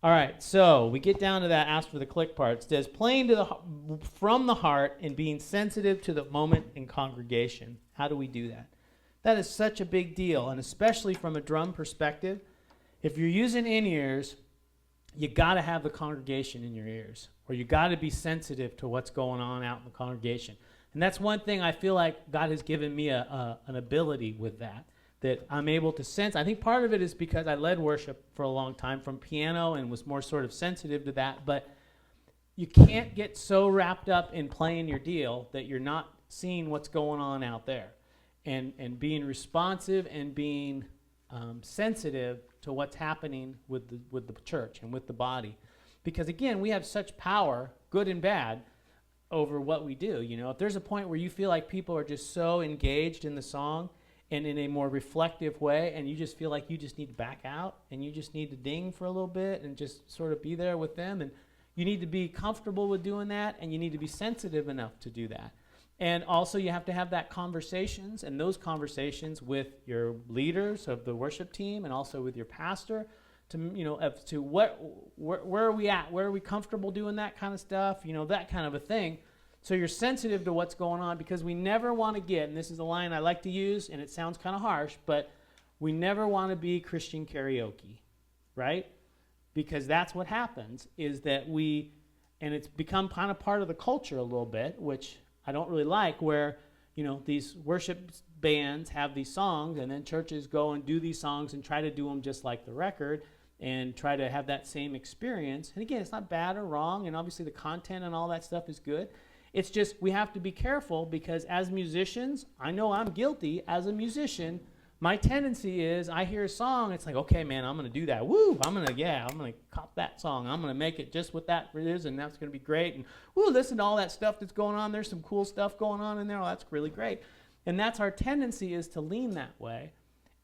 All right, so we get down to that ask for the click part. It says playing from the heart and being sensitive to the moment in congregation. How do we do that? That is such a big deal, and especially from a drum perspective. If you're using in-ears, you got to have the congregation in your ears, or you got to be sensitive to what's going on out in the congregation. And that's one thing I feel like God has given me an ability with that I'm able to sense. I think part of it is because I led worship for a long time from piano and was more sort of sensitive to that, but you can't get so wrapped up in playing your deal that you're not seeing what's going on out there, and being responsive and being sensitive to what's happening with the church and with the body. Because again, we have such power, good and bad, over what we do. You know, if there's a point where you feel like people are just so engaged in the song and in a more reflective way, and you just feel like you just need to back out and you just need to ding for a little bit and just sort of be there with them, and you need to be comfortable with doing that, and you need to be sensitive enough to do that. And also you have to have that conversations, and those conversations with your leaders of the worship team and also with your pastor to, you know, as to where are we at? Where are we comfortable doing that kind of stuff? You know, that kind of a thing. So you're sensitive to what's going on, because we never want to get, and this is a line I like to use, and it sounds kind of harsh, but we never want to be Christian karaoke, right? Because that's what happens, is that and it's become kind of part of the culture a little bit, which I don't really like, where, you know, these worship bands have these songs, and then churches go and do these songs and try to do them just like the record and try to have that same experience. And again, it's not bad or wrong, and obviously the content and all that stuff is good. It's just we have to be careful, because as musicians, I know I'm guilty as a musician. My tendency is I hear a song, it's like, okay, man, I'm going to do that. Woo, I'm going to cop that song. I'm going to make it just what that is, and that's going to be great. And woo, listen to all that stuff that's going on. There's some cool stuff going on in there. Oh, that's really great. And that's our tendency, is to lean that way.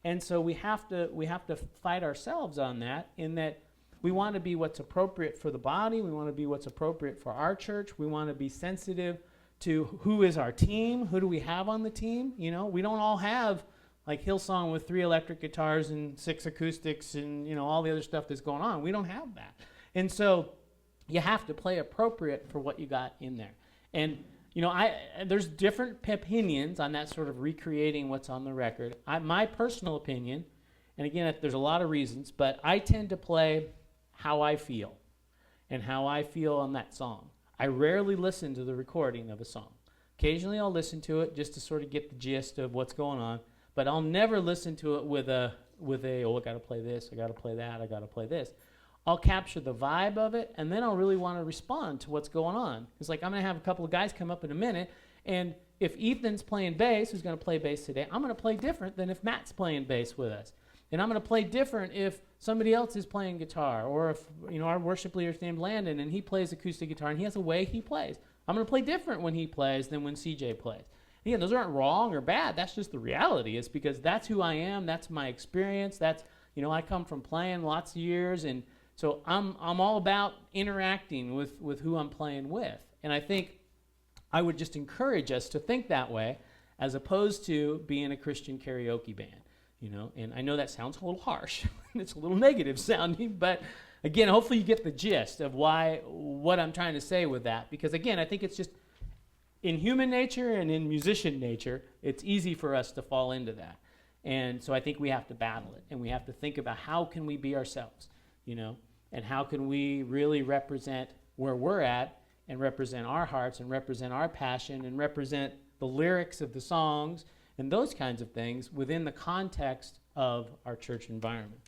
And so we have to fight ourselves on that, in that we want to be what's appropriate for the body. We want to be what's appropriate for our church. We want to be sensitive to who is our team, who do we have on the team. You know, we don't all have like Hillsong with 3 electric guitars and 6 acoustics and, you know, all the other stuff that's going on. We don't have that. And so you have to play appropriate for what you got in there. And, you know, there's different opinions on that sort of recreating what's on the record. My personal opinion, and again, there's a lot of reasons, but I tend to play how I feel and how I feel on that song. I rarely listen to the recording of a song. Occasionally I'll listen to it just to sort of get the gist of what's going on, but I'll never listen to it with a oh, I got to play this, I got to play that, I got to play this. I'll capture the vibe of it, and then I'll really want to respond to what's going on. It's like I'm going to have a couple of guys come up in a minute, and if Ethan's playing bass, who's going to play bass today, I'm going to play different than if Matt's playing bass with us. And I'm going to play different if somebody else is playing guitar, or if, you know, our worship leader's named Landon and he plays acoustic guitar and he has a way he plays. I'm going to play different when he plays than when CJ plays. Again, those aren't wrong or bad. That's just the reality. It's because that's who I am. That's my experience. That's, you know, I come from playing lots of years, and so I'm all about interacting with who I'm playing with. And I think I would just encourage us to think that way, as opposed to being a Christian karaoke band. You know, and I know that sounds a little harsh. It's a little negative sounding, but again, hopefully you get the gist of what I'm trying to say with that. Because again, I think it's just in human nature and in musician nature, it's easy for us to fall into that. And so I think we have to battle it, and we have to think about how can we be ourselves, you know, and how can we really represent where we're at, and represent our hearts, and represent our passion, and represent the lyrics of the songs and those kinds of things within the context of our church environment.